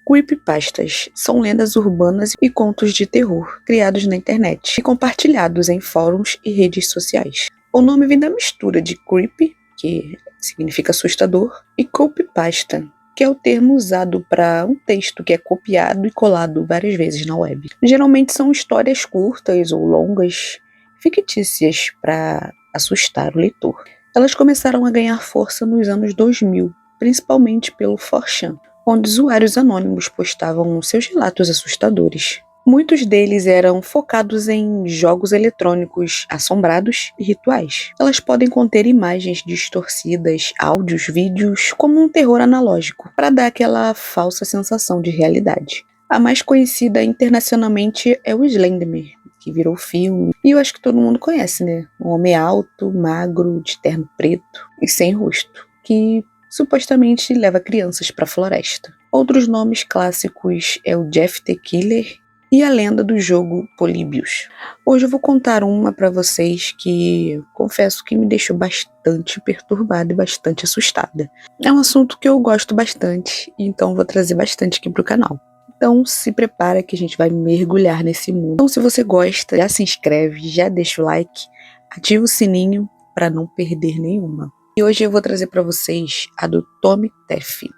Creepypastas são lendas urbanas e contos de terror criados na internet e compartilhados em fóruns e redes sociais. O nome vem da mistura de creepy, que significa assustador, e copypasta, que é o termo usado para um texto que é copiado e colado várias vezes na web. Geralmente são histórias curtas ou longas, fictícias para assustar o leitor. Elas começaram a ganhar força nos anos 2000, principalmente pelo 4chan, onde usuários anônimos postavam seus relatos assustadores. Muitos deles eram focados em jogos eletrônicos assombrados e rituais. Elas podem conter imagens distorcidas, áudios, vídeos, como um terror analógico, para dar aquela falsa sensação de realidade. A mais conhecida internacionalmente é o Slenderman, que virou filme, e eu acho que todo mundo conhece, né? Um homem alto, magro, de terno preto e sem rosto, que supostamente leva crianças para a floresta. Outros nomes clássicos é o Jeff the Killer e a lenda do jogo Polybius. Hoje eu vou contar uma para vocês que confesso que me deixou bastante perturbada e bastante assustada. É um assunto que eu gosto bastante, então vou trazer bastante aqui pro canal. Então se prepara que a gente vai mergulhar nesse mundo. Então se você gosta, já se inscreve, já deixa o like, ativa o sininho para não perder nenhuma. E hoje eu vou trazer para vocês a do Tommy Teff.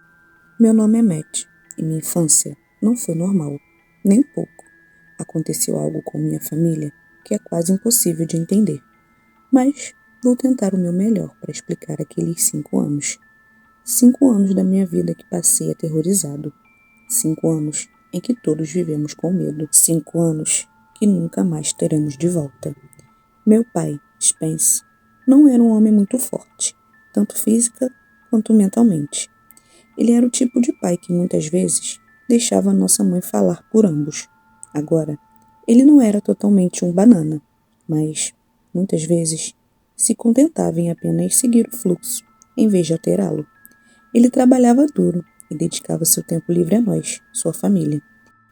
Meu nome é Matt e minha infância não foi normal, nem um pouco. Aconteceu algo com minha família que é quase impossível de entender. Mas vou tentar o meu melhor para explicar aqueles 5 anos. 5 anos da minha vida que passei aterrorizado. 5 anos em que todos vivemos com medo. 5 anos que nunca mais teremos de volta. Meu pai, Spence, não era um homem muito forte, tanto física quanto mentalmente. Ele era o tipo de pai que muitas vezes deixava nossa mãe falar por ambos. Agora, ele não era totalmente um banana, mas, muitas vezes, se contentava em apenas seguir o fluxo, em vez de alterá-lo. Ele trabalhava duro e dedicava seu tempo livre a nós, sua família.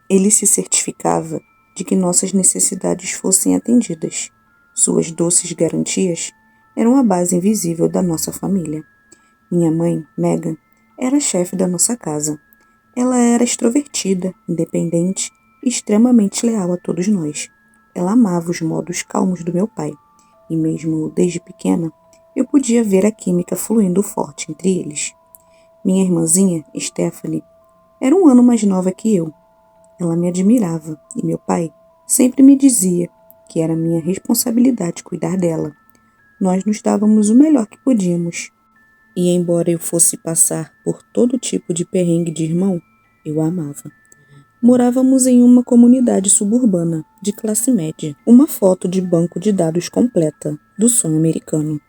Ele se certificava de que nossas necessidades fossem atendidas. Suas doces garantias eram a base invisível da nossa família. Minha mãe, Megan, era a chefe da nossa casa. Ela era extrovertida, independente e extremamente leal a todos nós. Ela amava os modos calmos do meu pai, e mesmo desde pequena, eu podia ver a química fluindo forte entre eles. Minha irmãzinha, Stephanie, era um ano mais nova que eu. Ela me admirava, e meu pai sempre me dizia que era minha responsabilidade cuidar dela. Nós nos dávamos o melhor que podíamos. E embora eu fosse passar por todo tipo de perrengue de irmão, eu a amava. Morávamos em uma comunidade suburbana, de classe média. Uma foto de banco de dados completa, do sonho americano.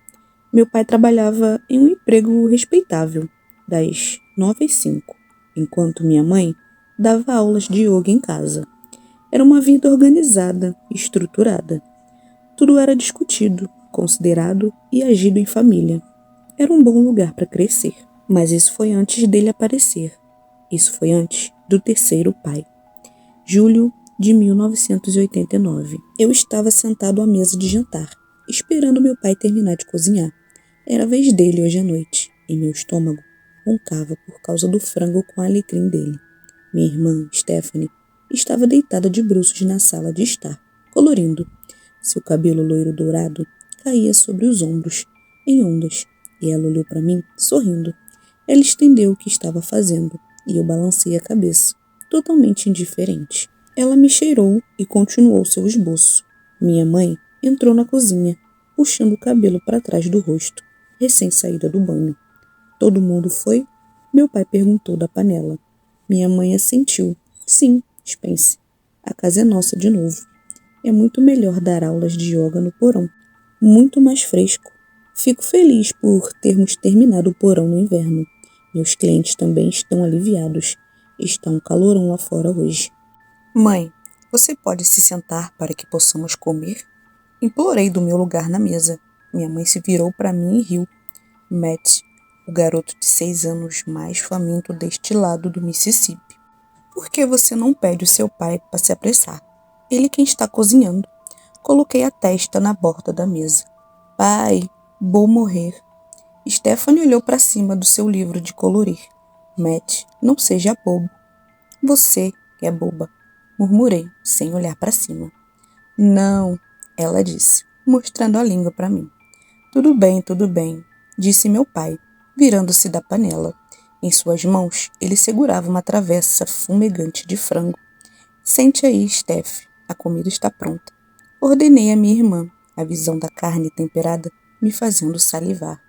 Meu pai trabalhava em um emprego respeitável, das 9 às 5, enquanto minha mãe dava aulas de yoga em casa. Era uma vida organizada e estruturada. Tudo era discutido, considerado e agido em família. Era um bom lugar para crescer, mas isso foi antes dele aparecer. Isso foi antes do terceiro pai. Julho de 1989. Eu estava sentado à mesa de jantar, esperando meu pai terminar de cozinhar. Era a vez dele hoje à noite, e meu estômago roncava por causa do frango com alecrim dele. Minha irmã, Stephanie, estava deitada de bruços na sala de estar, colorindo. Seu cabelo loiro dourado caía sobre os ombros, em ondas, e ela olhou para mim, sorrindo. Ela estendeu o que estava fazendo, e eu balancei a cabeça, totalmente indiferente. Ela me cheirou e continuou seu esboço. Minha mãe entrou na cozinha, puxando o cabelo para trás do rosto, recém-saída do banho. Todo mundo foi? Meu pai perguntou da panela. Minha mãe assentiu. Sim, Spence. A casa é nossa de novo. É muito melhor dar aulas de yoga no porão. Muito mais fresco. Fico feliz por termos terminado o porão no inverno. Meus clientes também estão aliviados. Está um calorão lá fora hoje. Mãe, você pode se sentar para que possamos comer? Implorei do meu lugar na mesa. Minha mãe se virou para mim e riu. Matt, o garoto de 6 anos mais faminto deste lado do Mississippi. Por que você não pede o seu pai para se apressar? Ele quem está cozinhando. Coloquei a testa na borda da mesa. Pai, vou morrer. Stephanie olhou para cima do seu livro de colorir. Matt, não seja bobo. Você é boba, murmurei, sem olhar para cima. Não, ela disse, mostrando a língua para mim. Tudo bem, disse meu pai, virando-se da panela. Em suas mãos, ele segurava uma travessa fumegante de frango. Sente aí, Steph, a comida está pronta. Ordenei a minha irmã, a visão da carne temperada me fazendo salivar.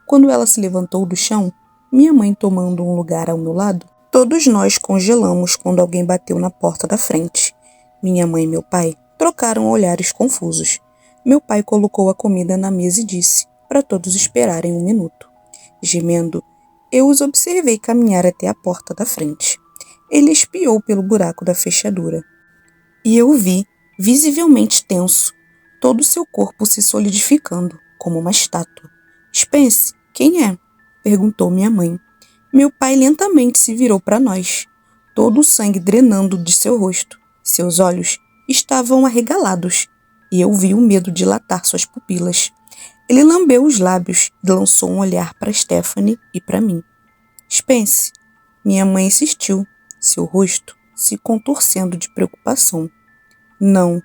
Quando ela se levantou do chão, minha mãe tomando um lugar ao meu lado, todos nós congelamos quando alguém bateu na porta da frente. Minha mãe e meu pai trocaram olhares confusos. Meu pai colocou a comida na mesa e disse, para todos esperarem 1 minuto. Gemendo, eu os observei caminhar até a porta da frente. Ele espiou pelo buraco da fechadura. E eu vi, visivelmente tenso, todo o seu corpo se solidificando, como uma estátua. Spence, quem é? Perguntou minha mãe. Meu pai lentamente se virou para nós, todo o sangue drenando de seu rosto. Seus olhos estavam arregalados, e eu vi o medo dilatar suas pupilas. Ele lambeu os lábios e lançou um olhar para Stephanie e para mim. Spence, minha mãe insistiu, seu rosto se contorcendo de preocupação. Não,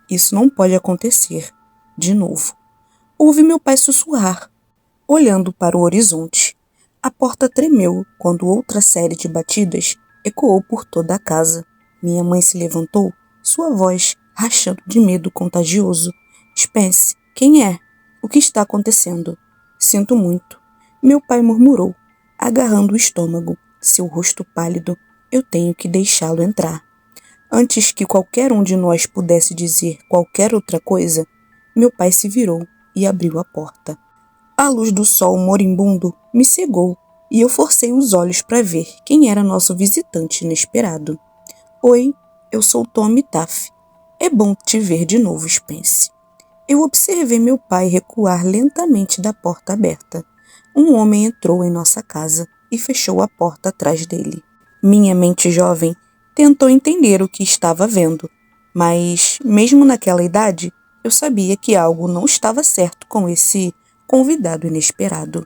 isso não pode acontecer. De novo. Ouvi meu pai sussurrar, olhando para o horizonte. A porta tremeu quando outra série de batidas ecoou por toda a casa. Minha mãe se levantou, sua voz rachando de medo contagioso. Spence, quem é? O que está acontecendo? Sinto muito. Meu pai murmurou, agarrando o estômago, seu rosto pálido. Eu tenho que deixá-lo entrar. Antes que qualquer um de nós pudesse dizer qualquer outra coisa, meu pai se virou e abriu a porta. A luz do sol moribundo me cegou e eu forcei os olhos para ver quem era nosso visitante inesperado. Oi, eu sou Tommy Taff. É bom te ver de novo, Spence. Eu observei meu pai recuar lentamente da porta aberta. Um homem entrou em nossa casa e fechou a porta atrás dele. Minha mente jovem tentou entender o que estava vendo, mas, mesmo naquela idade, eu sabia que algo não estava certo com esse convidado inesperado.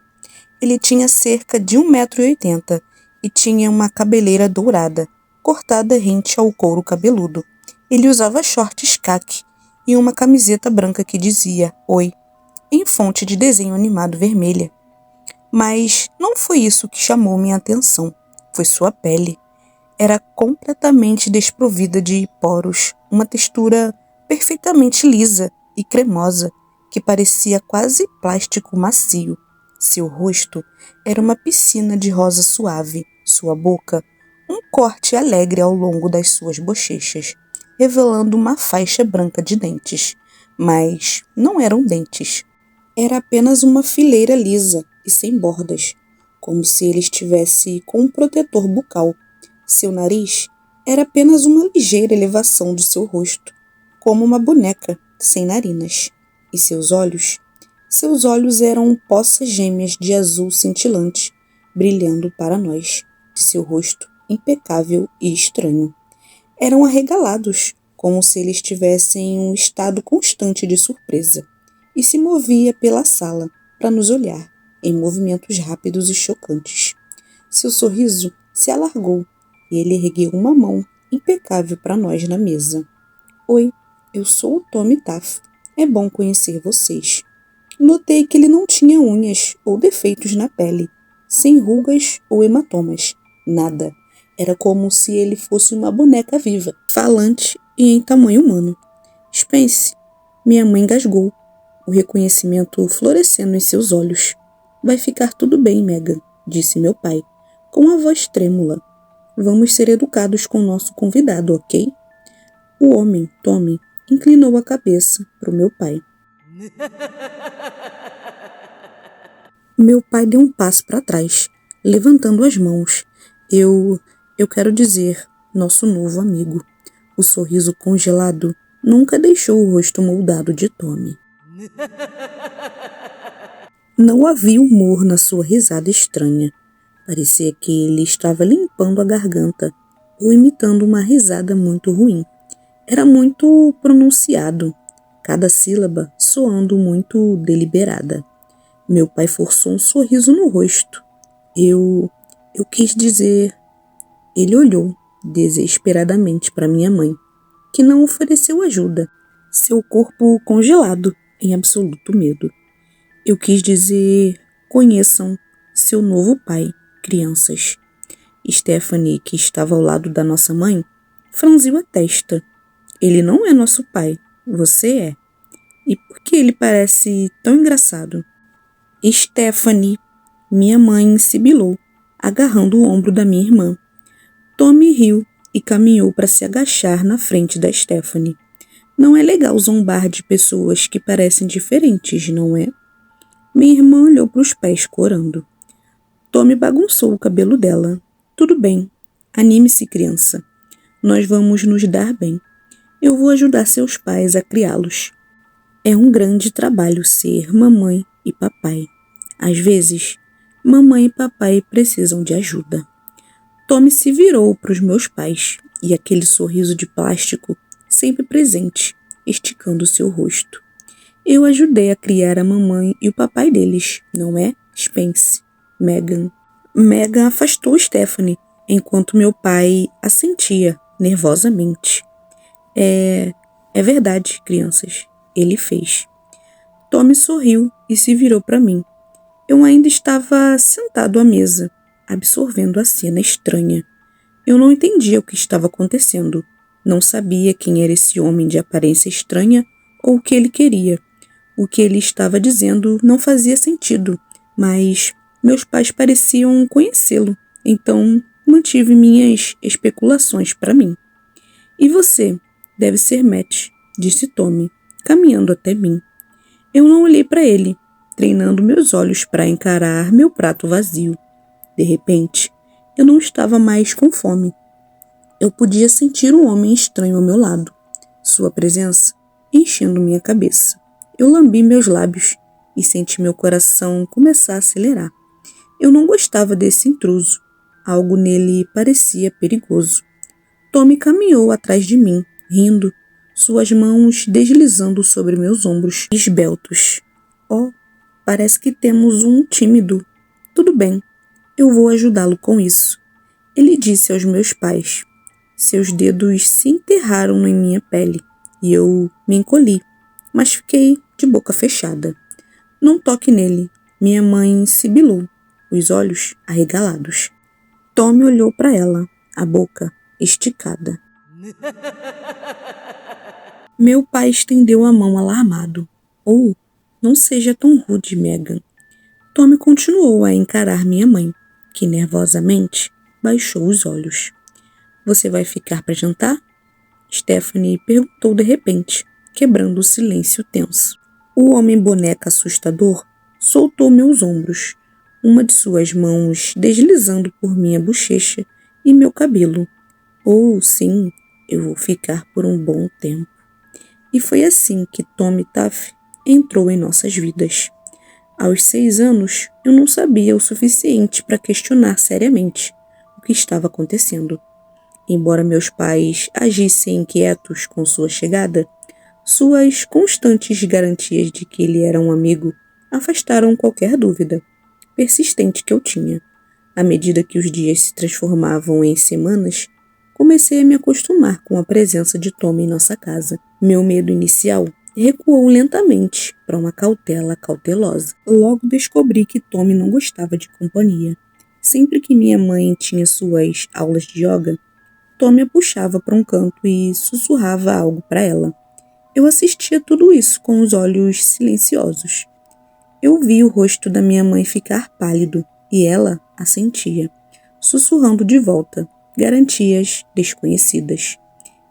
Ele tinha cerca de 1,80 m e tinha uma cabeleira dourada, cortada rente ao couro cabeludo. Ele usava shorts caque e uma camiseta branca que dizia Oi, em fonte de desenho animado vermelha. Mas não foi isso que chamou minha atenção, foi sua pele. Era completamente desprovida de poros, uma textura perfeitamente lisa e cremosa, que parecia quase plástico macio. Seu rosto era uma piscina de rosa suave, sua boca, um corte alegre ao longo das suas bochechas, revelando uma faixa branca de dentes. Mas não eram dentes. Era apenas uma fileira lisa e sem bordas, como se ele estivesse com um protetor bucal. Seu nariz era apenas uma ligeira elevação de seu rosto, como uma boneca sem narinas. E seus olhos eram poças gêmeas de azul cintilante, brilhando para nós, de seu rosto impecável e estranho. Eram arregalados, como se ele estivesse em um estado constante de surpresa, e se movia pela sala para nos olhar, em movimentos rápidos e chocantes. Seu sorriso se alargou e ele ergueu uma mão impecável para nós na mesa. Oi, eu sou o Tommy Taff. É bom conhecer vocês. Notei que ele não tinha unhas ou defeitos na pele, sem rugas ou hematomas. Nada. Era como se ele fosse uma boneca viva, falante e em tamanho humano. Spence, minha mãe engasgou, o reconhecimento florescendo em seus olhos. Vai ficar tudo bem, Megan, disse meu pai, com a voz trêmula. Vamos ser educados com o nosso convidado, ok? O homem, Tommy, inclinou a cabeça para o meu pai. Meu pai deu um passo para trás, levantando as mãos. Eu quero dizer, nosso novo amigo. O sorriso congelado nunca deixou o rosto moldado de Tommy. Não havia humor na sua risada estranha. Parecia que ele estava limpando a garganta ou imitando uma risada muito ruim. Era muito pronunciado, cada sílaba soando muito deliberada. Meu pai forçou um sorriso no rosto. Eu quis dizer... Ele olhou, desesperadamente para minha mãe, que não ofereceu ajuda, seu corpo congelado em absoluto medo. Eu quis dizer: conheçam seu novo pai, crianças. Stephanie, que estava ao lado da nossa mãe, franziu a testa. Ele não é nosso pai, você é. E por que ele parece tão engraçado? Stephanie, minha mãe sibilou, agarrando o ombro da minha irmã. Tommy riu e caminhou para se agachar na frente da Stephanie. Não é legal zombar de pessoas que parecem diferentes, não é? Minha irmã olhou para os pés, corando. Tommy bagunçou o cabelo dela. Tudo bem. Anime-se, criança. Nós vamos nos dar bem. Eu vou ajudar seus pais a criá-los. É um grande trabalho ser mamãe e papai. Às vezes, mamãe e papai precisam de ajuda. Tommy se virou para os meus pais e aquele sorriso de plástico sempre presente, esticando seu rosto. Eu ajudei a criar a mamãe e o papai deles, não é, Spence? Megan. Megan afastou Stephanie, enquanto meu pai assentia nervosamente. É verdade, crianças. Ele fez. Tommy sorriu e se virou para mim. Eu ainda estava sentado à mesa, absorvendo a cena estranha. Eu não entendia o que estava acontecendo. Não sabia quem era esse homem de aparência estranha ou o que ele queria. O que ele estava dizendo não fazia sentido, mas meus pais pareciam conhecê-lo, então mantive minhas especulações para mim. E você? Deve ser Matt, disse Tommy, caminhando até mim. Eu não olhei para ele, treinando meus olhos para encarar meu prato vazio. De repente, eu não estava mais com fome. Eu podia sentir um homem estranho ao meu lado, sua presença enchendo minha cabeça. Eu lambi meus lábios e senti meu coração começar a acelerar. Eu não gostava desse intruso. Algo nele parecia perigoso. Tommy caminhou atrás de mim, rindo, suas mãos deslizando sobre meus ombros esbeltos. Oh, parece que temos um tímido. Tudo bem, eu vou ajudá-lo com isso. Ele disse aos meus pais. Seus dedos se enterraram em minha pele e eu me encolhi, mas fiquei de boca fechada. Não toque nele, minha mãe sibilou, os olhos arregalados. Tommy olhou para ela, a boca esticada. Meu pai estendeu a mão alarmado. Oh, não seja tão rude, Megan. Tommy continuou a encarar minha mãe, que nervosamente baixou os olhos. Você vai ficar para jantar? Stephanie perguntou de repente, quebrando o silêncio tenso. O homem boneca assustador soltou meus ombros, uma de suas mãos deslizando por minha bochecha e meu cabelo. Oh, sim, eu vou ficar por um bom tempo. E foi assim que Tommy Tuff entrou em nossas vidas. Aos 6 anos, eu não sabia o suficiente para questionar seriamente o que estava acontecendo. Embora meus pais agissem inquietos com sua chegada, suas constantes garantias de que ele era um amigo afastaram qualquer dúvida persistente que eu tinha. À medida que os dias se transformavam em semanas, comecei a me acostumar com a presença de Tommy em nossa casa. Meu medo inicial recuou lentamente para uma cautela cautelosa. Logo descobri que Tommy não gostava de companhia. Sempre que minha mãe tinha suas aulas de yoga, Tommy a puxava para um canto e sussurrava algo para ela. Eu assistia tudo isso com os olhos silenciosos. Eu vi o rosto da minha mãe ficar pálido e ela assentia, sussurrando de volta, garantias desconhecidas.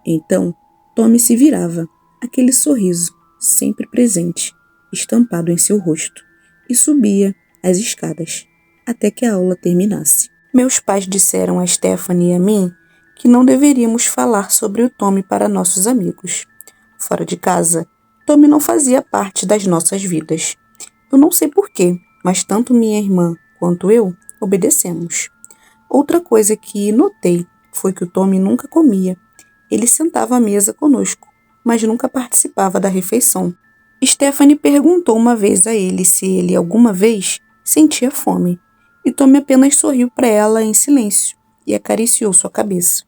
Então, Tommy se virava, aquele sorriso, sempre presente, estampado em seu rosto, e subia as escadas, até que a aula terminasse. Meus pais disseram a Stephanie e a mim que não deveríamos falar sobre o Tommy para nossos amigos. Fora de casa, Tommy não fazia parte das nossas vidas. Eu não sei porquê, mas tanto minha irmã quanto eu obedecemos. Outra coisa que notei foi que o Tommy nunca comia. Ele sentava à mesa conosco, mas nunca participava da refeição. Stephanie perguntou uma vez a ele se ele alguma vez sentia fome, e Tommy apenas sorriu para ela em silêncio e acariciou sua cabeça.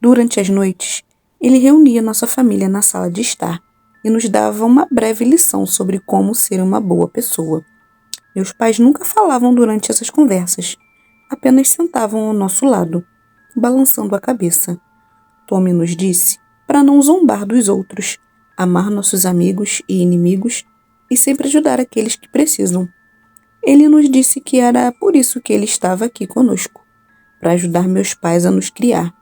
Durante as noites, ele reunia nossa família na sala de estar e nos dava uma breve lição sobre como ser uma boa pessoa. Meus pais nunca falavam durante essas conversas, apenas sentavam ao nosso lado, balançando a cabeça. Tommy nos disse para não zombar dos outros, amar nossos amigos e inimigos e sempre ajudar aqueles que precisam. Ele nos disse que era por isso que ele estava aqui conosco, para ajudar meus pais a nos criar,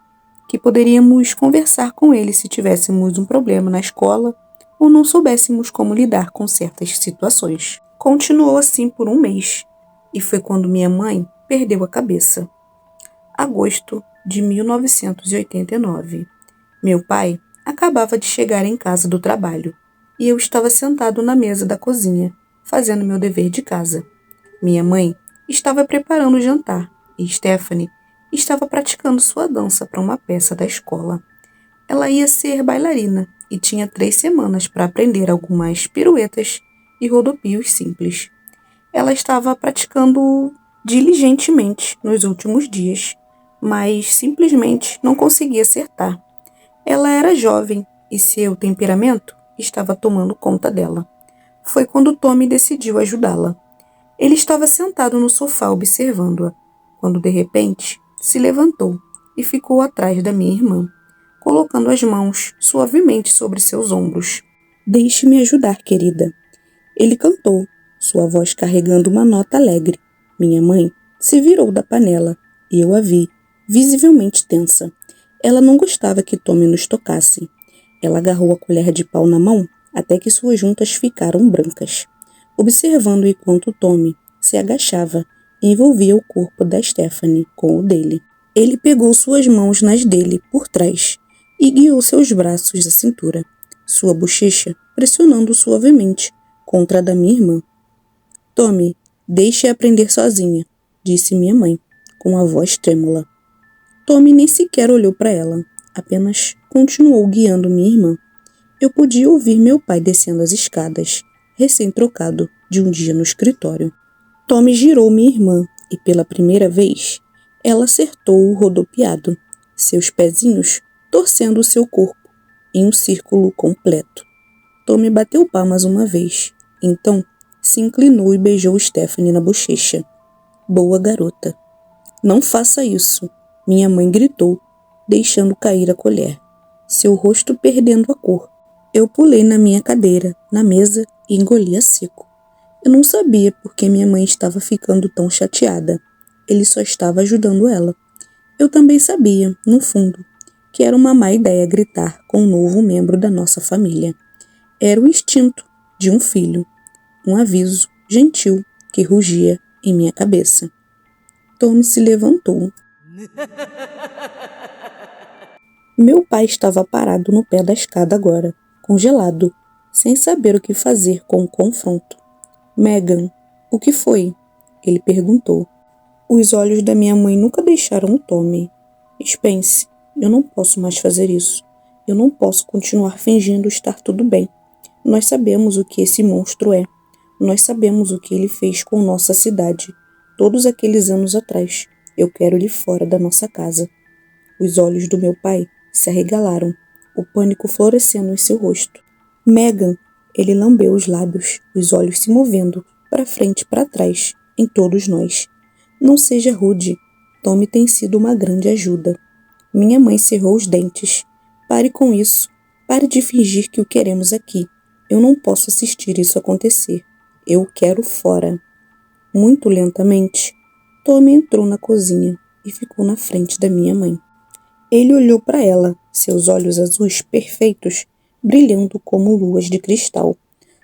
que poderíamos conversar com ele se tivéssemos um problema na escola ou não soubéssemos como lidar com certas situações. Continuou assim por um mês, e foi quando minha mãe perdeu a cabeça. Agosto de 1989. Meu pai acabava de chegar em casa do trabalho, e eu estava sentado na mesa da cozinha, fazendo meu dever de casa. Minha mãe estava preparando o jantar, e Stephanie estava praticando sua dança para uma peça da escola. Ela ia ser bailarina e tinha 3 semanas para aprender algumas piruetas e rodopios simples. Ela estava praticando diligentemente nos últimos dias, mas simplesmente não conseguia acertar. Ela era jovem e seu temperamento estava tomando conta dela. Foi quando Tommy decidiu ajudá-la. Ele estava sentado no sofá observando-a, quando de repente se levantou e ficou atrás da minha irmã, colocando as mãos suavemente sobre seus ombros. "Deixe-me ajudar, querida." Ele cantou, sua voz carregando uma nota alegre. Minha mãe se virou da panela e eu a vi, visivelmente tensa. Ela não gostava que Tommy nos tocasse. Ela agarrou a colher de pau na mão até que suas juntas ficaram brancas, observando enquanto Tommy se agachava e envolvia o corpo da Stephanie com o dele. Ele pegou suas mãos nas dele por trás e guiou seus braços à cintura, sua bochecha pressionando suavemente contra a da minha irmã. "Tommy, deixe-a aprender sozinha", disse minha mãe, com a voz trêmula. Tommy nem sequer olhou para ela, apenas continuou guiando minha irmã. Eu podia ouvir meu pai descendo as escadas, recém-trocado de um dia no escritório. Tommy girou minha irmã e, pela primeira vez, ela acertou o rodopiado, seus pezinhos torcendo seu corpo em um círculo completo. Tommy bateu palmas uma vez, então se inclinou e beijou Stephanie na bochecha. "Boa garota." "Não faça isso", minha mãe gritou, deixando cair a colher, seu rosto perdendo a cor. Eu pulei na minha cadeira, na mesa, e engoli a seco. Eu não sabia por que minha mãe estava ficando tão chateada. Ele só estava ajudando ela. Eu também sabia, no fundo, que era uma má ideia gritar com um novo membro da nossa família. Era o instinto de um filho, um aviso gentil que rugia em minha cabeça. Tommy se levantou. Meu pai estava parado no pé da escada agora, congelado, sem saber o que fazer com o confronto. "Megan, o que foi?" ele perguntou. Os olhos da minha mãe nunca deixaram o Tommy. "Spence, eu não posso mais fazer isso. Eu não posso continuar fingindo estar tudo bem. Nós sabemos o que esse monstro é. Nós sabemos o que ele fez com nossa cidade, todos aqueles anos atrás. Eu quero ele fora da nossa casa." Os olhos do meu pai se arregalaram, o pânico florescendo em seu rosto. "Megan", ele lambeu os lábios, os olhos se movendo, para frente e para trás, em todos nós. "Não seja rude. Tommy tem sido uma grande ajuda." Minha mãe cerrou os dentes. "Pare com isso. Pare de fingir que o queremos aqui. Eu não posso assistir isso acontecer. Eu o quero fora." Muito lentamente, Tommy entrou na cozinha e ficou na frente da minha mãe. Ele olhou para ela, seus olhos azuis perfeitos, brilhando como luas de cristal.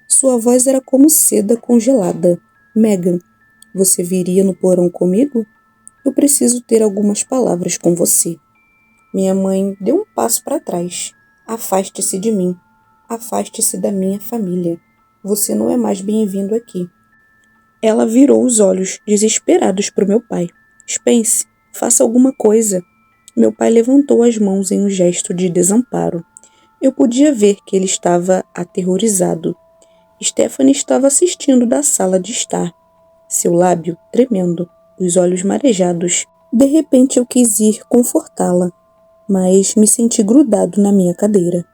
Sua voz era como seda congelada. "Megan, você viria no porão comigo? Eu preciso ter algumas palavras com você." Minha mãe deu um passo para trás. "Afaste-se de mim. Afaste-se da minha família. Você não é mais bem-vindo aqui." Ela virou os olhos, desesperados para o meu pai. "Spence, faça alguma coisa." Meu pai levantou as mãos em um gesto de desamparo. Eu podia ver que ele estava aterrorizado. Stephanie estava assistindo da sala de estar, seu lábio tremendo, os olhos marejados. De repente eu quis ir confortá-la, mas me senti grudado na minha cadeira.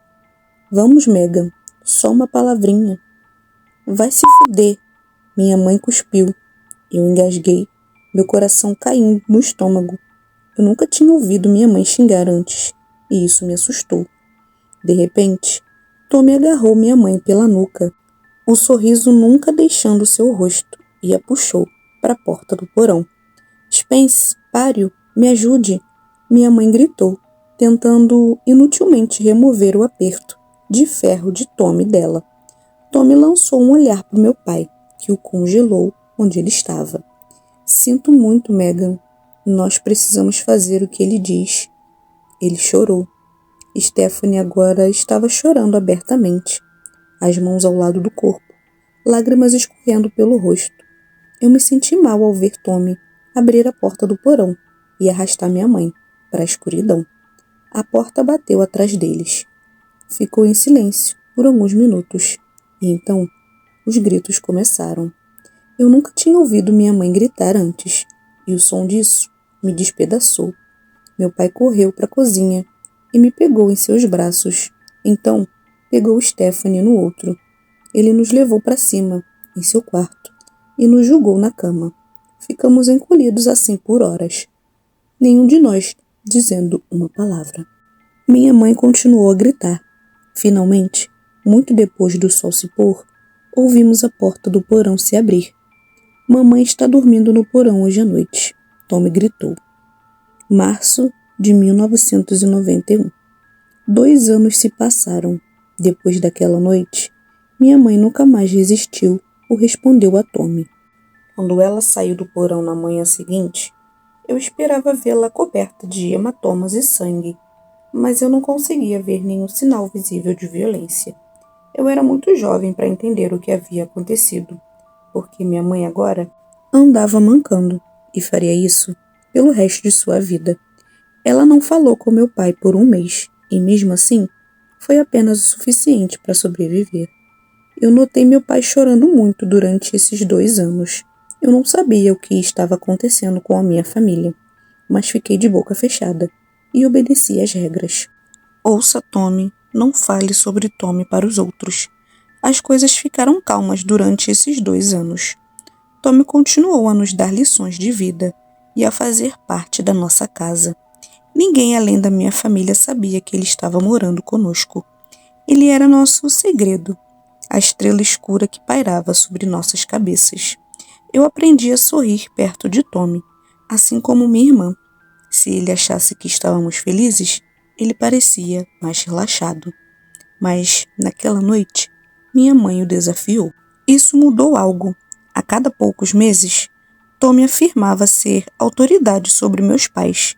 Vamos, Megan, só uma palavrinha. Vai se fuder. Minha mãe cuspiu. Eu engasguei, meu coração caindo no estômago. Eu nunca tinha ouvido minha mãe xingar antes, e isso me assustou. De repente, Tommy agarrou minha mãe pela nuca, o sorriso nunca deixando seu rosto, e a puxou para a porta do porão. Spence, pare-o, me ajude! Minha mãe gritou, tentando inutilmente remover o aperto de ferro de Tommy dela. Tommy lançou um olhar para o meu pai, que o congelou onde ele estava. Sinto muito, Megan. Nós precisamos fazer o que ele diz. Ele chorou. Stephanie agora estava chorando abertamente, as mãos ao lado do corpo, lágrimas escorrendo pelo rosto. Eu me senti mal ao ver Tommy abrir a porta do porão e arrastar minha mãe para a escuridão. A porta bateu atrás deles. Ficou em silêncio por alguns minutos, e então os gritos começaram. Eu nunca tinha ouvido minha mãe gritar antes, e o som disso me despedaçou. Meu pai correu para a cozinha e me pegou em seus braços. Então, pegou Stephanie no outro. Ele nos levou para cima, em seu quarto, e nos jogou na cama. Ficamos encolhidos assim por horas, nenhum de nós dizendo uma palavra. Minha mãe continuou a gritar. Finalmente, muito depois do sol se pôr, ouvimos a porta do porão se abrir. Mamãe está dormindo no porão hoje à noite, Tommy gritou. Março de 1991. 2 anos se passaram. Depois daquela noite, minha mãe nunca mais resistiu ou respondeu a Tommy. Quando ela saiu do porão na manhã seguinte, eu esperava vê-la coberta de hematomas e sangue, mas eu não conseguia ver nenhum sinal visível de violência. Eu era muito jovem para entender o que havia acontecido, porque minha mãe agora andava mancando e faria isso pelo resto de sua vida. Ela não falou com meu pai por 1 mês, e mesmo assim, foi apenas o suficiente para sobreviver. Eu notei meu pai chorando muito durante esses 2 anos. Eu não sabia o que estava acontecendo com a minha família, mas fiquei de boca fechada e obedeci às regras. Ouça, Tommy, não fale sobre Tommy para os outros. As coisas ficaram calmas durante esses 2 anos. Tommy continuou a nos dar lições de vida e a fazer parte da nossa casa. Ninguém além da minha família sabia que ele estava morando conosco. Ele era nosso segredo, a estrela escura que pairava sobre nossas cabeças. Eu aprendi a sorrir perto de Tommy, assim como minha irmã. Se ele achasse que estávamos felizes, ele parecia mais relaxado. Mas, naquela noite, minha mãe o desafiou. Isso mudou algo. A cada poucos meses, Tommy afirmava ser autoridade sobre meus pais.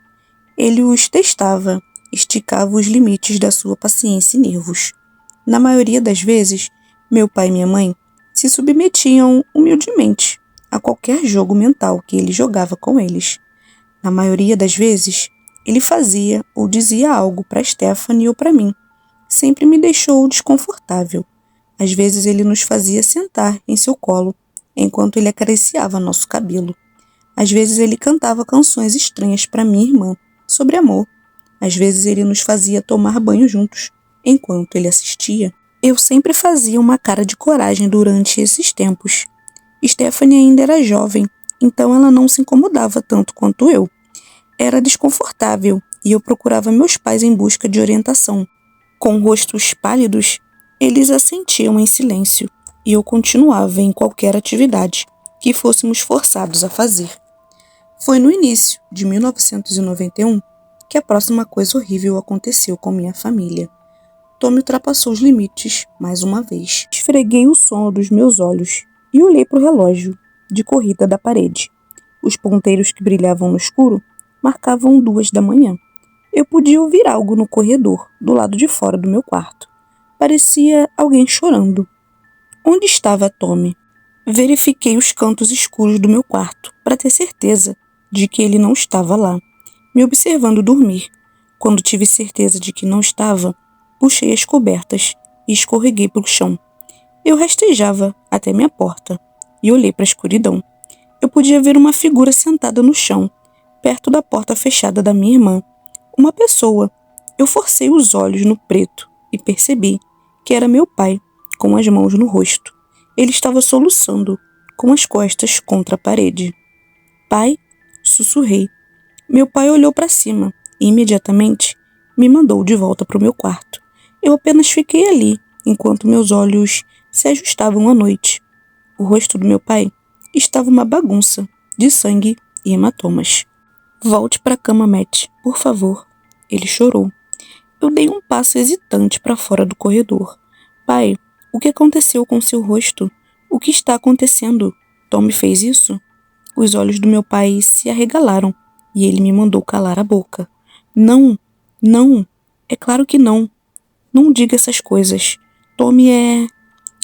Ele os testava, esticava os limites da sua paciência e nervos. Na maioria das vezes, meu pai e minha mãe se submetiam humildemente a qualquer jogo mental que ele jogava com eles. Na maioria das vezes, ele fazia ou dizia algo para Stephanie ou para mim. Sempre me deixou desconfortável. Às vezes ele nos fazia sentar em seu colo, enquanto ele acariciava nosso cabelo. Às vezes ele cantava canções estranhas para minha irmã, sobre amor. Às vezes ele nos fazia tomar banho juntos, enquanto ele assistia. Eu sempre fazia uma cara de coragem durante esses tempos. Stephanie ainda era jovem, então ela não se incomodava tanto quanto eu. Era desconfortável e eu procurava meus pais em busca de orientação. Com rostos pálidos, eles assentiam em silêncio e eu continuava em qualquer atividade que fôssemos forçados a fazer. Foi no início de 1991 que a próxima coisa horrível aconteceu com minha família. Tommy ultrapassou os limites mais uma vez. Esfreguei o sono dos meus olhos e olhei para o relógio de corrida da parede. Os ponteiros que brilhavam no escuro marcavam 2 da manhã. Eu podia ouvir algo no corredor, do lado de fora do meu quarto. Parecia alguém chorando. Onde estava Tommy? Verifiquei os cantos escuros do meu quarto, para ter certeza de que ele não estava lá, me observando dormir. Quando tive certeza de que não estava, puxei as cobertas e escorreguei para o chão. Eu rastejava até minha porta e olhei para a escuridão. Eu podia ver uma figura sentada no chão, perto da porta fechada da minha irmã. Uma pessoa, Eu forcei os olhos no preto e percebi que era meu pai, com as mãos no rosto. Ele estava soluçando, com as costas contra a parede. Pai, sussurrei. Meu pai olhou para cima e imediatamente me mandou de volta para o meu quarto. Eu apenas fiquei ali, enquanto meus olhos se ajustavam à noite. O rosto do meu pai estava uma bagunça de sangue e hematomas. Volte para a cama, Matt, por favor. Ele chorou. Eu dei um passo hesitante para fora do corredor. Pai, o que aconteceu com seu rosto? O que está acontecendo? Tom me fez isso? Os olhos do meu pai se arregalaram e ele me mandou calar a boca. Não, não, é claro que não. Não diga essas coisas. Tommy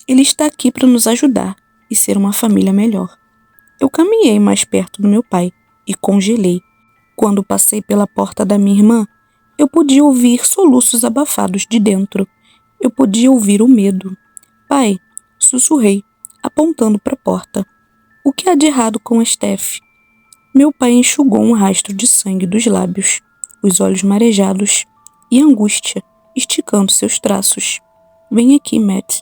Ele está aqui para nos ajudar e ser uma família melhor. Eu caminhei mais perto do meu pai e congelei. Quando passei pela porta da minha irmã, eu podia ouvir soluços abafados de dentro. Eu podia ouvir o medo. Pai, sussurrei, apontando para a porta. O que há de errado com a Steph? Meu pai enxugou um rastro de sangue dos lábios, os olhos marejados e angústia, esticando seus traços. Vem aqui, Matt.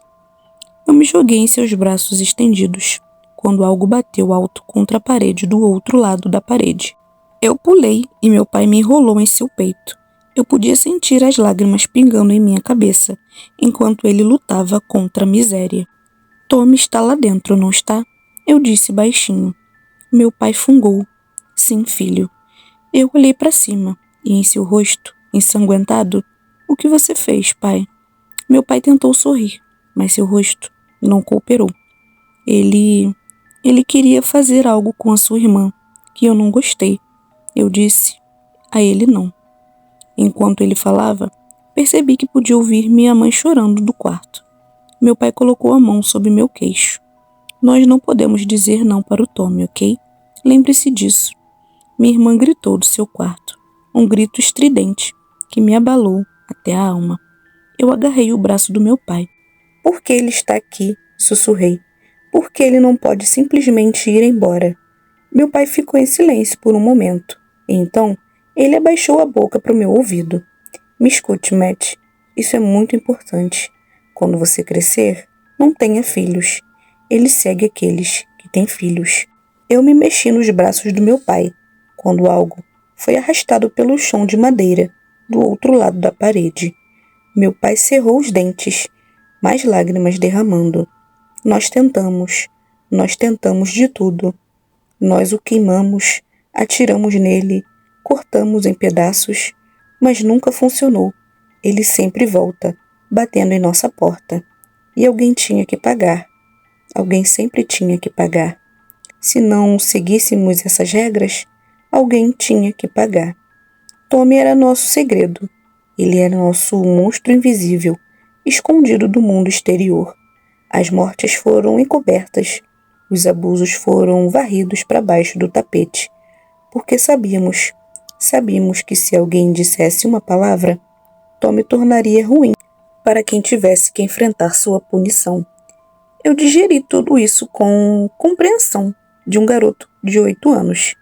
Eu me joguei em seus braços estendidos, quando algo bateu alto contra a parede do outro lado da parede. Eu pulei e meu pai me enrolou em seu peito. Eu podia sentir as lágrimas pingando em minha cabeça, enquanto ele lutava contra a miséria. Tommy está lá dentro, não está? Eu disse baixinho. Meu pai fungou. Sim, filho. Eu olhei para cima, e em seu rosto, ensanguentado, o que você fez, pai? Meu pai tentou sorrir, mas seu rosto não cooperou. Ele queria fazer algo com a sua irmã, que eu não gostei. Eu disse a ele não. Enquanto ele falava, percebi que podia ouvir minha mãe chorando do quarto. Meu pai colocou a mão sobre meu queixo. Nós não podemos dizer não para o Tommy, ok? Lembre-se disso. Minha irmã gritou do seu quarto, um grito estridente que me abalou até a alma. Eu agarrei o braço do meu pai. Por que ele está aqui? Sussurrei. Por que ele não pode simplesmente ir embora? Meu pai ficou em silêncio por um momento. E então, ele abaixou a boca para o meu ouvido. Me escute, Matt. Isso é muito importante. Quando você crescer, não tenha filhos. Ele segue aqueles que têm filhos. Eu me mexi nos braços do meu pai, quando algo foi arrastado pelo chão de madeira do outro lado da parede. Meu pai cerrou os dentes, mais lágrimas derramando. Nós tentamos de tudo. Nós o queimamos, atiramos nele, cortamos em pedaços, mas nunca funcionou. Ele sempre volta, batendo em nossa porta. E alguém tinha que pagar. Alguém sempre tinha que pagar. Se não seguíssemos essas regras, alguém tinha que pagar. Tommy era nosso segredo. Ele era nosso monstro invisível, escondido do mundo exterior. As mortes foram encobertas, os abusos foram varridos para baixo do tapete, porque sabíamos que se alguém dissesse uma palavra, Tommy tornaria ruim para quem tivesse que enfrentar sua punição. Eu digeri tudo isso com compreensão de um garoto de 8 anos,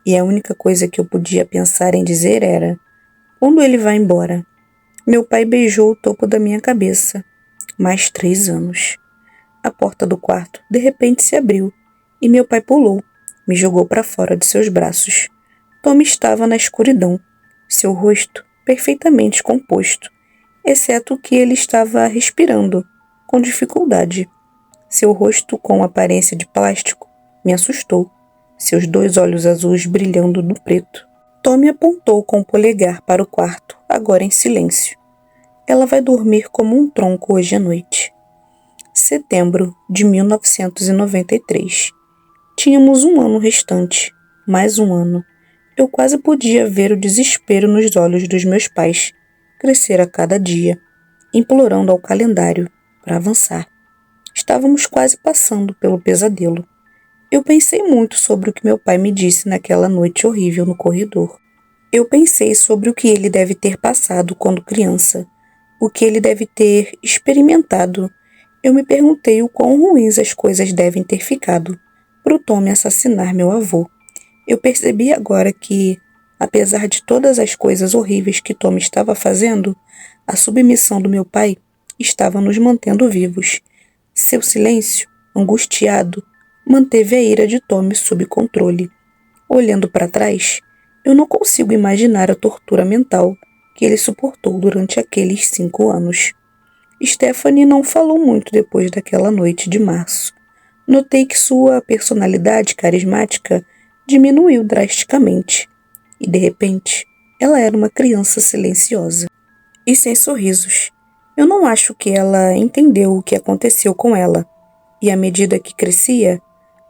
e a única coisa que eu podia pensar em dizer era: quando ele vai embora? Meu pai beijou o topo da minha cabeça. Mais 3 anos. A porta do quarto de repente se abriu e meu pai pulou, me jogou para fora de seus braços. Tommy estava na escuridão, seu rosto perfeitamente composto, exceto que ele estava respirando com dificuldade. Seu rosto com aparência de plástico me assustou, seus 2 olhos azuis brilhando no preto. Tommy apontou com o polegar para o quarto, agora em silêncio. Ela vai dormir como um tronco hoje à noite. Setembro de 1993. Tínhamos um ano restante, mais um ano. Eu quase podia ver o desespero nos olhos dos meus pais crescer a cada dia, implorando ao calendário para avançar. Estávamos quase passando pelo pesadelo. Eu pensei muito sobre o que meu pai me disse naquela noite horrível no corredor. Eu pensei sobre o que ele deve ter passado quando criança, o que ele deve ter experimentado. Eu me perguntei o quão ruins as coisas devem ter ficado para o Tommy assassinar meu avô. Eu percebi agora que, Apesar de todas as coisas horríveis que Tommy estava fazendo, a submissão do meu pai estava nos mantendo vivos. Seu silêncio, angustiado, manteve a ira de Tommy sob controle. Olhando para trás, eu não consigo imaginar a tortura mental que ele suportou durante aqueles 5 anos. Stephanie não falou muito depois daquela noite de março. Notei que sua personalidade carismática diminuiu drasticamente. E, de repente, ela era uma criança silenciosa e sem sorrisos. Eu não acho que ela entendeu o que aconteceu com ela. E, à medida que crescia,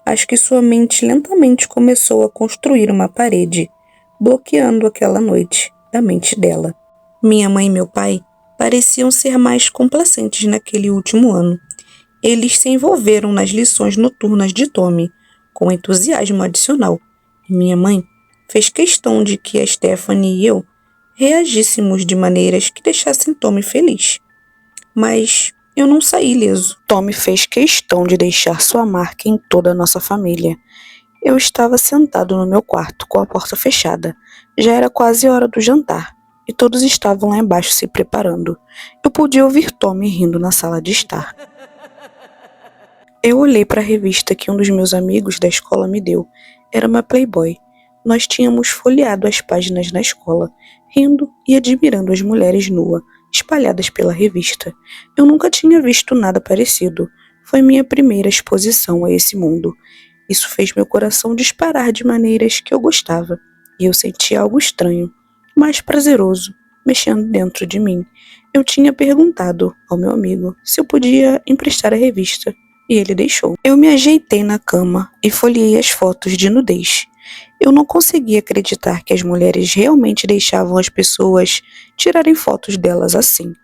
acho que sua mente lentamente começou a construir uma parede, bloqueando aquela noite da mente dela. Minha mãe e meu pai pareciam ser mais complacentes naquele último ano. Eles se envolveram nas lições noturnas de Tommy, com entusiasmo adicional, e minha mãe fez questão de que a Stephanie e eu reagíssemos de maneiras que deixassem Tommy feliz. Mas eu não saí ileso. Tommy fez questão de deixar sua marca em toda a nossa família. Eu estava sentado no meu quarto, com a porta fechada. Já era quase hora do jantar, e todos estavam lá embaixo se preparando. Eu podia ouvir Tommy rindo na sala de estar. Eu olhei para a revista que um dos meus amigos da escola me deu. Era uma Playboy. Nós tínhamos folheado as páginas na escola, rindo e admirando as mulheres nuas, espalhadas pela revista. Eu nunca tinha visto nada parecido. Foi minha primeira exposição a esse mundo. Isso fez meu coração disparar de maneiras que eu gostava, e eu senti algo estranho, mas prazeroso, mexendo dentro de mim. Eu tinha perguntado ao meu amigo se eu podia emprestar a revista, e ele deixou. Eu me ajeitei na cama e folheei as fotos de nudez. Eu não conseguia acreditar que as mulheres realmente deixavam as pessoas tirarem fotos delas assim.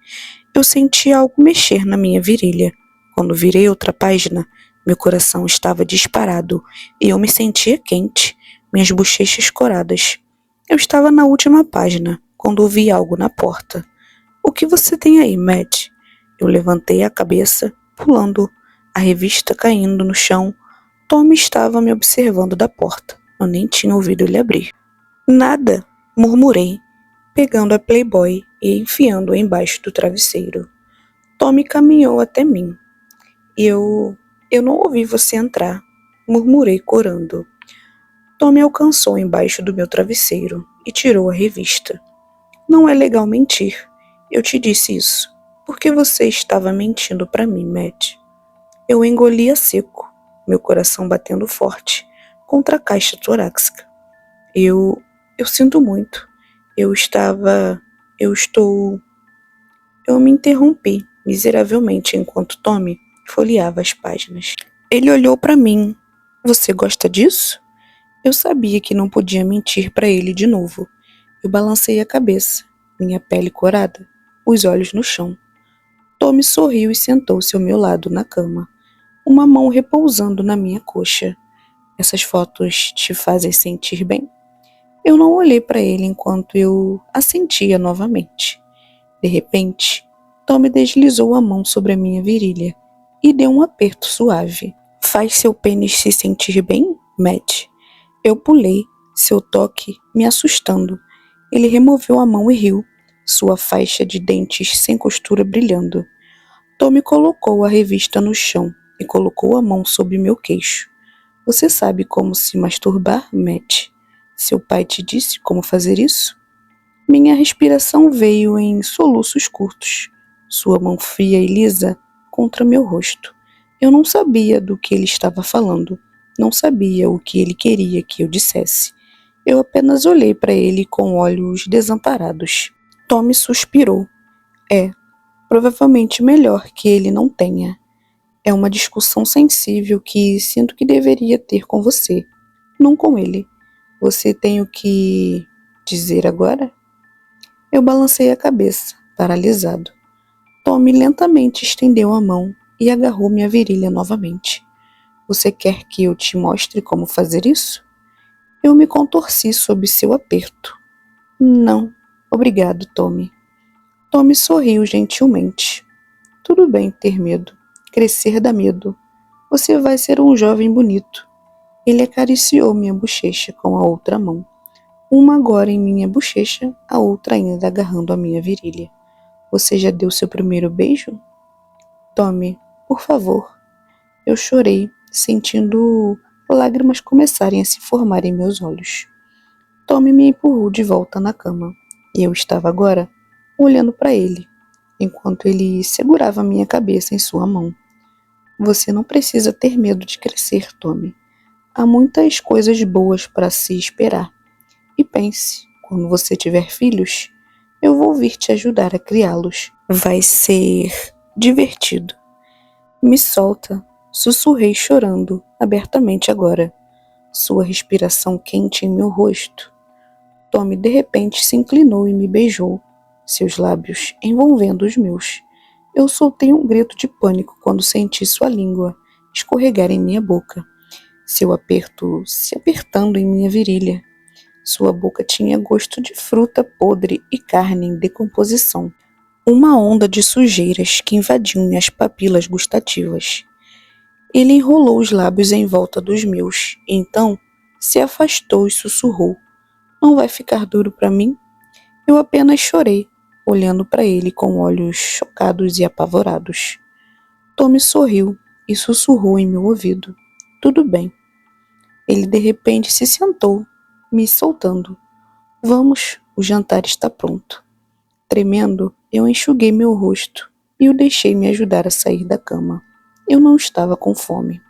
Eu senti algo mexer na minha virilha. Quando virei outra página, meu coração estava disparado e eu me sentia quente, minhas bochechas coradas. Eu estava na última página, quando ouvi algo na porta. "O que você tem aí, Matt?" Eu levantei a cabeça, pulando, a revista caindo no chão. Tommy estava me observando da porta. Eu nem tinha ouvido ele abrir. "Nada", murmurei, pegando a Playboy e enfiando-a embaixo do travesseiro. Tommy caminhou até mim. Eu não ouvi você entrar", murmurei corando. Tommy alcançou embaixo do meu travesseiro e tirou a revista. "Não é legal mentir. Eu te disse isso. Por que você estava mentindo para mim, Matt?" Eu engolia seco, meu coração batendo forte contra a caixa torácica. Eu sinto muito. Eu estou... Eu me interrompi miseravelmente enquanto Tommy folheava as páginas. Ele olhou para mim. "Você gosta disso?" Eu sabia que não podia mentir para ele de novo. Eu balancei a cabeça, minha pele corada, os olhos no chão. Tommy sorriu e sentou-se ao meu lado na cama, uma mão repousando na minha coxa. "Essas fotos te fazem sentir bem?" Eu não olhei para ele enquanto eu assentia novamente. De repente, Tommy deslizou a mão sobre a minha virilha e deu um aperto suave. "Faz seu pênis se sentir bem, Matt?" Eu pulei, seu toque me assustando. Ele removeu a mão e riu, sua faixa de dentes sem costura brilhando. Tommy colocou a revista no chão e colocou a mão sobre meu queixo. "Você sabe como se masturbar, Matt? Seu pai te disse como fazer isso?" Minha respiração veio em soluços curtos, sua mão fria e lisa contra meu rosto. Eu não sabia do que ele estava falando, não sabia o que ele queria que eu dissesse. Eu apenas olhei para ele com olhos desamparados. Tommy suspirou. "É, provavelmente melhor que ele não tenha. É uma discussão sensível que sinto que deveria ter com você, não com ele. Você tem o que dizer agora?" Eu balancei a cabeça, paralisado. Tommy lentamente estendeu a mão e agarrou minha virilha novamente. "Você quer que eu te mostre como fazer isso?" Eu me contorci sob seu aperto. "Não, obrigado, Tommy." Tommy sorriu gentilmente. "Tudo bem ter medo. Crescer dá medo. Você vai ser um jovem bonito." Ele acariciou minha bochecha com a outra mão. uma agora em minha bochecha, a outra ainda agarrando a minha virilha. Você já deu seu primeiro beijo? Tommy, por favor. Eu chorei, sentindo lágrimas começarem a se formar em meus olhos. Tommy me empurrou de volta na cama, e eu estava agora olhando para ele, enquanto ele segurava minha cabeça em sua mão. Você não precisa ter medo de crescer, Tommy. Há muitas coisas boas para se esperar. E pense, quando você tiver filhos, eu vou vir te ajudar a criá-los. Vai ser divertido. Me solta, sussurrei chorando abertamente agora, sua respiração quente em meu rosto. Tommy de repente se inclinou e me beijou, seus lábios envolvendo os meus. Eu soltei um grito de pânico quando senti sua língua escorregar em minha boca, seu aperto se apertando em minha virilha. Sua boca tinha gosto de fruta podre e carne em decomposição. Uma onda de sujeiras que invadiu minhas papilas gustativas. Ele enrolou os lábios em volta dos meus, e então se afastou e sussurrou. Não vai ficar duro para mim? Eu apenas chorei, olhando para ele com olhos chocados e apavorados. Tommy sorriu e sussurrou em meu ouvido. Tudo bem. Ele de repente se sentou, me soltando. Vamos, o jantar está pronto. Tremendo, eu enxuguei meu rosto e o deixei me ajudar a sair da cama. Eu não estava com fome.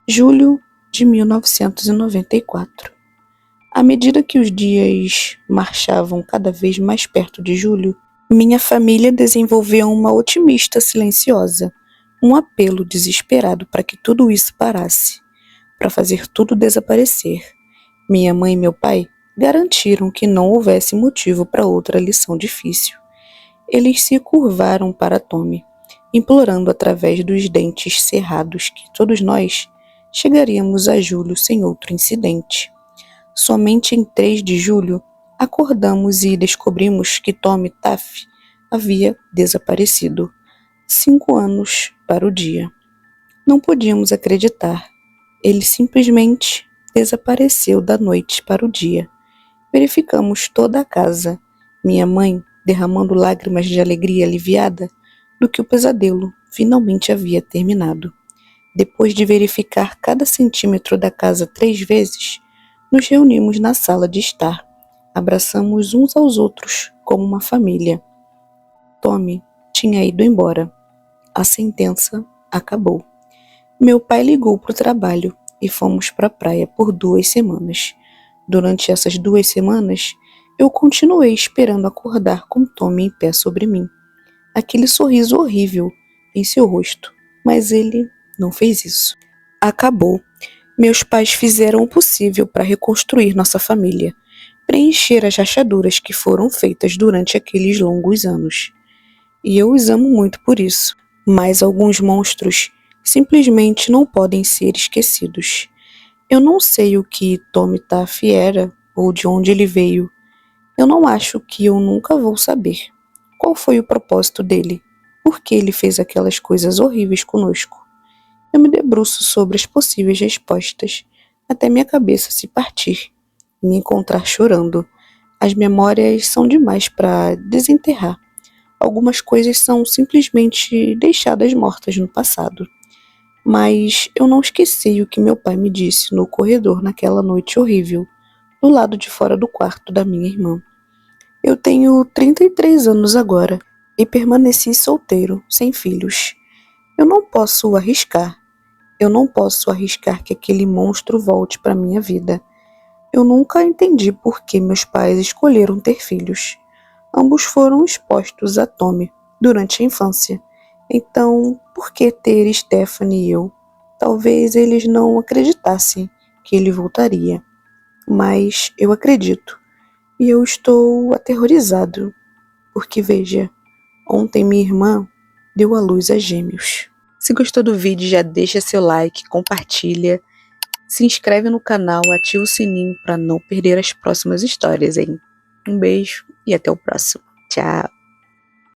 Julho de 1994. À medida que os dias marchavam cada vez mais perto de julho, minha família desenvolveu uma otimista silenciosa, um apelo desesperado para que tudo isso parasse, para fazer tudo desaparecer. Minha mãe e meu pai garantiram que não houvesse motivo para outra lição difícil. Eles se curvaram para Tommy, implorando através dos dentes cerrados que todos nós chegaríamos a julho sem outro incidente. Somente em 3 de julho, acordamos e descobrimos que Tommy Taff havia desaparecido. 5 anos para o dia. Não podíamos acreditar. Ele simplesmente desapareceu da noite para o dia. Verificamos toda a casa. Minha mãe derramando lágrimas de alegria aliviada do que o pesadelo finalmente havia terminado. Depois de verificar cada centímetro da casa 3 vezes, nos reunimos na sala de estar. Abraçamos uns aos outros como uma família. Tommy tinha ido embora. A sentença acabou. Meu pai ligou para o trabalho e fomos para a praia por 2 semanas. Durante essas 2 semanas, eu continuei esperando acordar com Tommy em pé sobre mim. Aquele sorriso horrível em seu rosto, mas ele não fez isso. Acabou. Meus pais fizeram o possível para reconstruir nossa família, preencher as rachaduras que foram feitas durante aqueles longos anos. E eu os amo muito por isso, mas alguns monstros simplesmente não podem ser esquecidos. Eu não sei o que Tommy Taff era ou de onde ele veio. Eu não acho que eu nunca vou saber. Qual foi o propósito dele? Por que ele fez aquelas coisas horríveis conosco? Eu me debruço sobre as possíveis respostas, até minha cabeça se partir e me encontrar chorando. As memórias são demais para desenterrar. Algumas coisas são simplesmente deixadas mortas no passado. Mas eu não esqueci o que meu pai me disse no corredor naquela noite horrível, do lado de fora do quarto da minha irmã. Eu tenho 33 anos agora e permaneci solteiro, sem filhos. Eu não posso arriscar. Eu não posso arriscar que aquele monstro volte para minha vida. Eu nunca entendi por que meus pais escolheram ter filhos. Ambos foram expostos a Tommy durante a infância. Então, por que ter Stephanie e eu? Talvez eles não acreditassem que ele voltaria. Mas eu acredito. E eu estou aterrorizado. Porque veja, ontem minha irmã deu à luz a gêmeos. Se gostou do vídeo, já deixa seu like, compartilha, se inscreve no canal, ativa o sininho para não perder as próximas histórias, hein? Um beijo e até o próximo. Tchau!